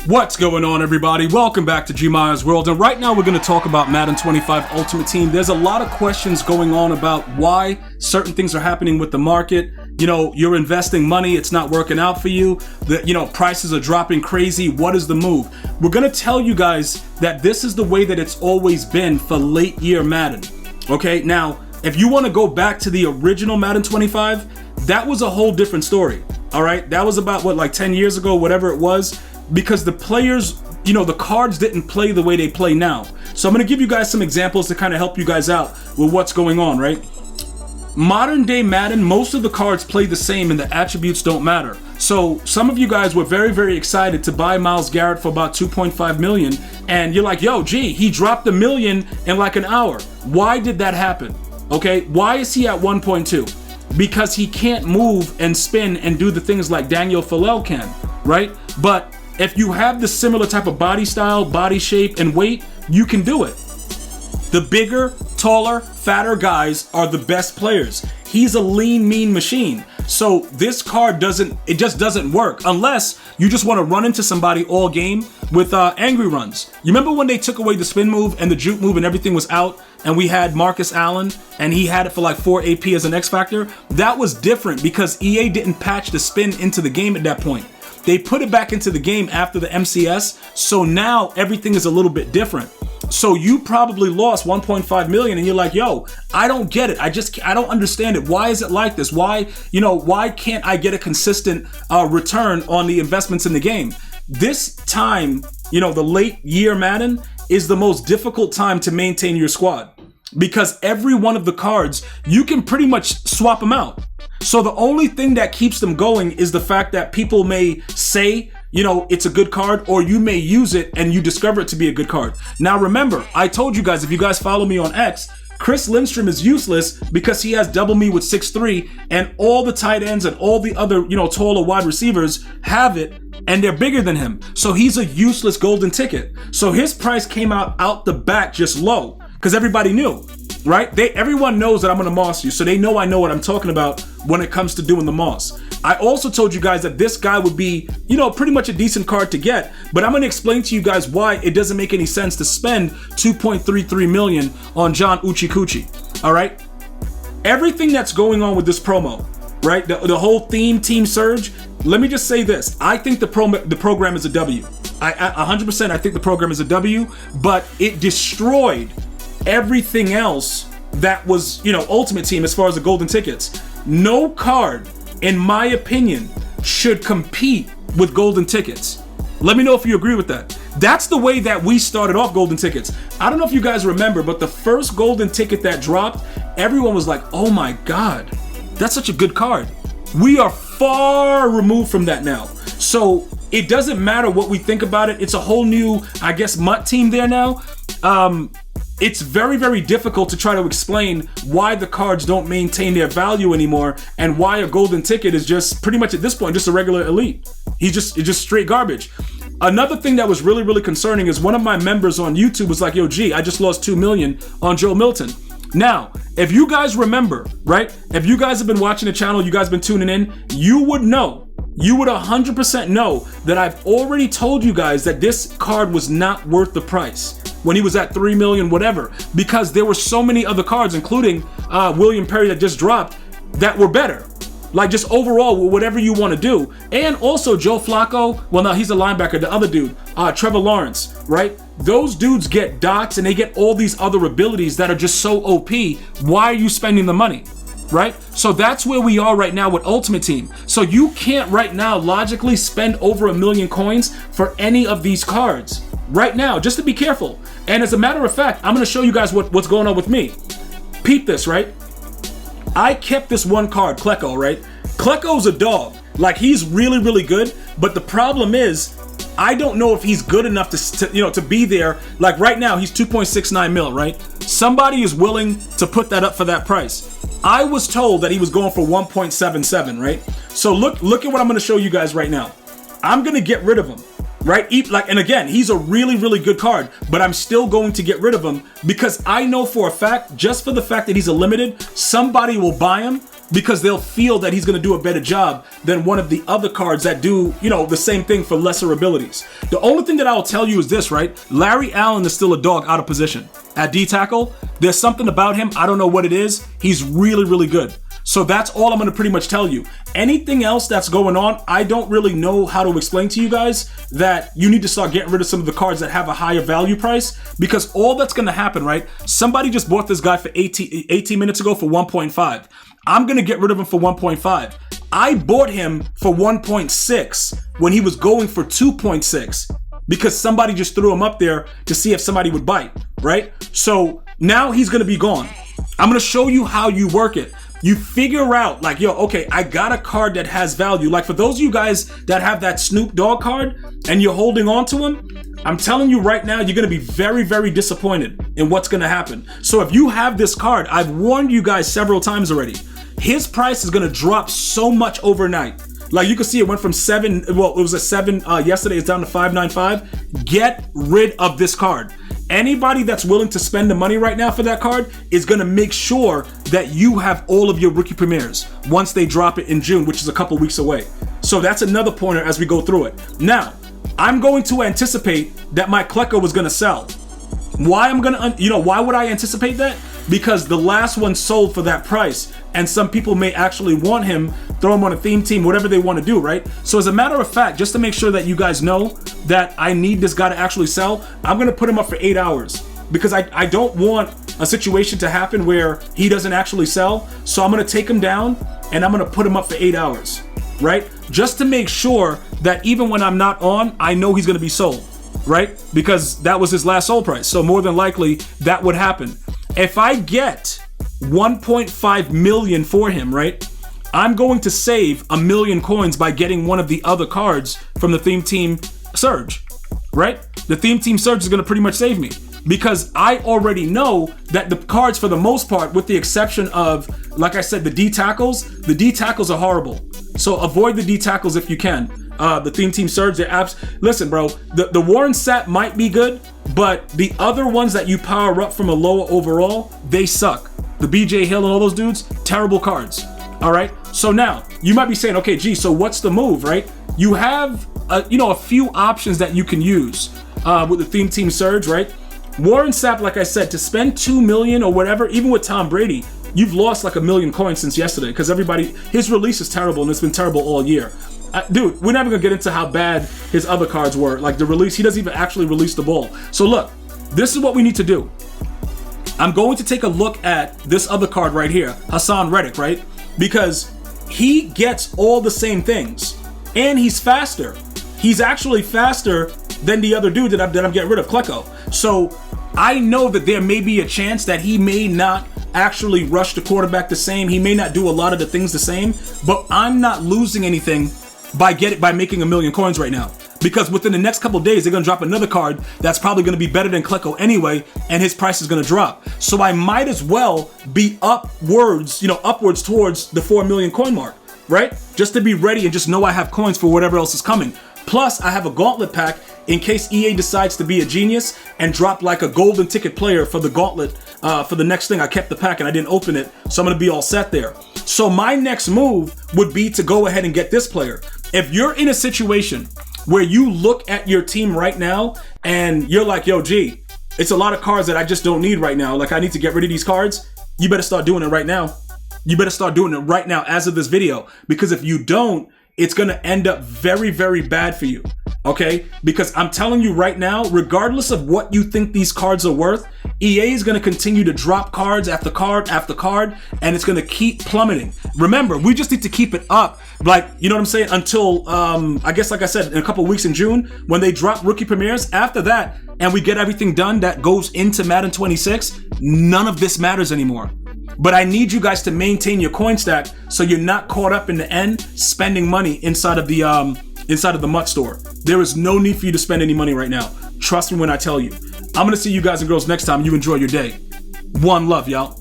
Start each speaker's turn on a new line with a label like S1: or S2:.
S1: What's going on, everybody? Welcome back to GmiasWorld, and right now we're going to talk about Madden 25 Ultimate Team. There's a lot of questions going on about why certain things are happening with the market. You know, you're investing money, it's not working out for you. Prices are dropping crazy. What is the move? We're going to tell you guys that this is the way that it's always been for late year Madden. Okay, now, if you want to go back to the original Madden 25, that was a whole different story. All right, that was about, like 10 years ago, whatever it was. Because the players, the cards didn't play the way they play now. So I'm going to give you guys some examples to kind of help you guys out with what's going on, right? Modern day Madden, most of the cards play the same and the attributes don't matter. So some of you guys were very, very excited to buy Myles Garrett for about 2.5 million. And you're like, yo, gee, he dropped $1 million in like an hour. Why did that happen? Okay, why is he at 1.2? Because he can't move and spin and do the things like Daniel Philel can, right? But if you have the similar type of body style, body shape, and weight, you can do it. The bigger, taller, fatter guys are the best players. He's a lean, mean machine. So this card just doesn't work unless you just want to run into somebody all game with angry runs. You remember when they took away the spin move and the juke move and everything was out, and we had Marcus Allen and he had it for like 4 AP as an X factor? That was different because EA didn't patch the spin into the game at that point. They put it back into the game after the MCS, so now everything is a little bit different. So you probably lost 1.5 million and you're like, yo, I don't get it. I don't understand it. Why is it like this? Why can't I get a consistent return on the investments in the game? This time, the late year Madden is the most difficult time to maintain your squad because every one of the cards, you can pretty much swap them out. So the only thing that keeps them going is the fact that people may say, it's a good card, or you may use it and you discover it to be a good card. Now remember, I told you guys, if you guys follow me on X, Chris Lindstrom is useless because he has double me with 6'3", and all the tight ends and all the other, taller wide receivers have it, and they're bigger than him. So he's a useless golden ticket. So his price came out the back just low because everybody knew. Right? Everyone knows that I'm going to moss you, so they know I know what I'm talking about when it comes to doing the moss. I also told you guys that this guy would be, pretty much a decent card to get, but I'm going to explain to you guys why it doesn't make any sense to spend 2.33 million on John Uchikuchi. All right? Everything that's going on with this promo, right? The whole team surge. Let me just say this. I think the program is a W. 100% I think the program is a W, but it destroyed everything else that was, Ultimate Team as far as the golden tickets. No card, in my opinion, should compete with golden tickets. Let me know if you agree with that. That's the way that we started off golden tickets. I don't know if you guys remember, but the first golden ticket that dropped, everyone was like, oh my God, that's such a good card. We are far removed from that now. So it doesn't matter what we think about it. It's a whole new, MUT team there now. It's very, very difficult to try to explain why the cards don't maintain their value anymore and why a golden ticket is just pretty much at this point just a regular elite. It's just straight garbage. Another thing that was really, really concerning is one of my members on YouTube was like, yo, G, I just lost 2 million on Joe Milton. Now, if you guys remember, right? If you guys have been watching the channel, you guys been tuning in, you would 100% know that I've already told you guys that this card was not worth the price when he was at 3 million, whatever, because there were so many other cards, including William Perry that just dropped, that were better. Like just overall, whatever you want to do. And also Joe Flacco, well, no, he's a linebacker, the other dude, Trevor Lawrence, right? Those dudes get dots and they get all these other abilities that are just so OP. Why are you spending the money? Right? So that's where we are right now with Ultimate Team. So you can't right now logically spend over 1 million coins for any of these cards right now, just to be careful. And as a matter of fact, I'm going to show you guys what's going on with me. Peep this, right? I kept this one card, Klecko, right? Klecko's a dog. Like, he's really, really good. But the problem is, I don't know if he's good enough to be there. Like right now, he's 2.69 mil, right? Somebody is willing to put that up for that price. I was told that he was going for 1.77, right? So look at what I'm going to show you guys right now. I'm going to get rid of him, right? And again, he's a really, really good card, but I'm still going to get rid of him because I know for a fact, just for the fact that he's a limited, somebody will buy him because they'll feel that he's going to do a better job than one of the other cards that do, the same thing for lesser abilities. The only thing that I will tell you is this, right? Larry Allen is still a dog out of position. At D tackle, there's something about him. I don't know what it is. He's really, really good. So that's all I'm going to pretty much tell you. Anything else that's going on, I don't really know how to explain to you guys that you need to start getting rid of some of the cards that have a higher value price, because all that's going to happen, right? Somebody just bought this guy for 18 minutes ago for 1.5. I'm going to get rid of him for 1.5. I bought him for 1.6 when he was going for 2.6 because somebody just threw him up there to see if somebody would bite, right? So now he's going to be gone. I'm going to show you how you work it. You figure out like, okay, I got a card that has value. Like for those of you guys that have that Snoop Dogg card and you're holding on to him, I'm telling you right now, you're going to be very, very disappointed in what's going to happen. So if you have this card, I've warned you guys several times already. His price is going to drop so much overnight. Like you can see it went from 7, well, it was a 7 yesterday, it's down to 595. Get rid of this card. Anybody that's willing to spend the money right now for that card is going to make sure that you have all of your rookie premieres once they drop it in June, which is a couple weeks away. So that's another pointer as we go through it. Now, I'm going to anticipate that my Klecko was going to sell. Why why would I anticipate that? Because the last one sold for that price, and some people may actually want him, throw him on a theme team, whatever they want to do, right? So as a matter of fact, just to make sure that you guys know that I need this guy to actually sell, I'm going to put him up for 8 hours because I don't want a situation to happen where he doesn't actually sell. So I'm going to take him down and I'm going to put him up for 8 hours, right? Just to make sure that even when I'm not on, I know he's going to be sold, right? Because that was his last sold price. So more than likely that would happen. If I get 1.5 million for him, right? I'm going to save 1 million coins by getting one of the other cards from the theme team Surge, right? The theme team Surge is going to pretty much save me because I already know that the cards, for the most part, with the exception of, like I said, the D tackles are horrible. So avoid the D tackles if you can. The theme team Surge, they're apps. Listen, bro, the Warren Sapp might be good, but the other ones that you power up from a lower overall, they suck. The BJ Hill and all those dudes, terrible cards. All right. So now you might be saying, okay, gee, so what's the move, right? You have, a few options that you can use with the theme team Surge, right? Warren Sapp, like I said, to spend 2 million or whatever, even with Tom Brady, you've lost like 1 million coins since yesterday because his release is terrible and it's been terrible all year. Dude, we're never gonna get into how bad his other cards were. Like the release, he doesn't even actually release the ball. So look, this is what we need to do. I'm going to take a look at this other card right here, Hassan Reddick, right? Because he gets all the same things and he's faster. He's actually faster than the other dude that I'm getting rid of, Klecko. So I know that there may be a chance that he may not actually rush the quarterback the same. He may not do a lot of the things the same, but I'm not losing anything by making 1 million coins right now. Because within the next couple of days, they're going to drop another card that's probably going to be better than Klecko anyway, and his price is going to drop. So I might as well be upwards towards the 4 million coin mark, right? Just to be ready and just know I have coins for whatever else is coming. Plus, I have a gauntlet pack in case EA decides to be a genius and drop like a golden ticket player for the gauntlet for the next thing. I kept the pack and I didn't open it, so I'm going to be all set there. So my next move would be to go ahead and get this player. If you're in a situation where you look at your team right now and you're like, yo, G, it's a lot of cards that I just don't need right now. Like I need to get rid of these cards. You better start doing it right now. You better start doing it right now as of this video, because if you don't, it's going to end up very, very bad for you. Okay? Because I'm telling you right now, regardless of what you think these cards are worth, EA is going to continue to drop cards after card after card, and it's going to keep plummeting. Remember, we just need to keep it up, like, you know what I'm saying, until, I guess, like I said, in a couple of weeks in June, when they drop rookie premieres. After that, and we get everything done that goes into Madden 26, none of this matters anymore. But I need you guys to maintain your coin stack so you're not caught up in the end spending money inside of the MUT store. There is no need for you to spend any money right now. Trust me when I tell you. I'm going to see you guys and girls next time. You enjoy your day. One love, y'all.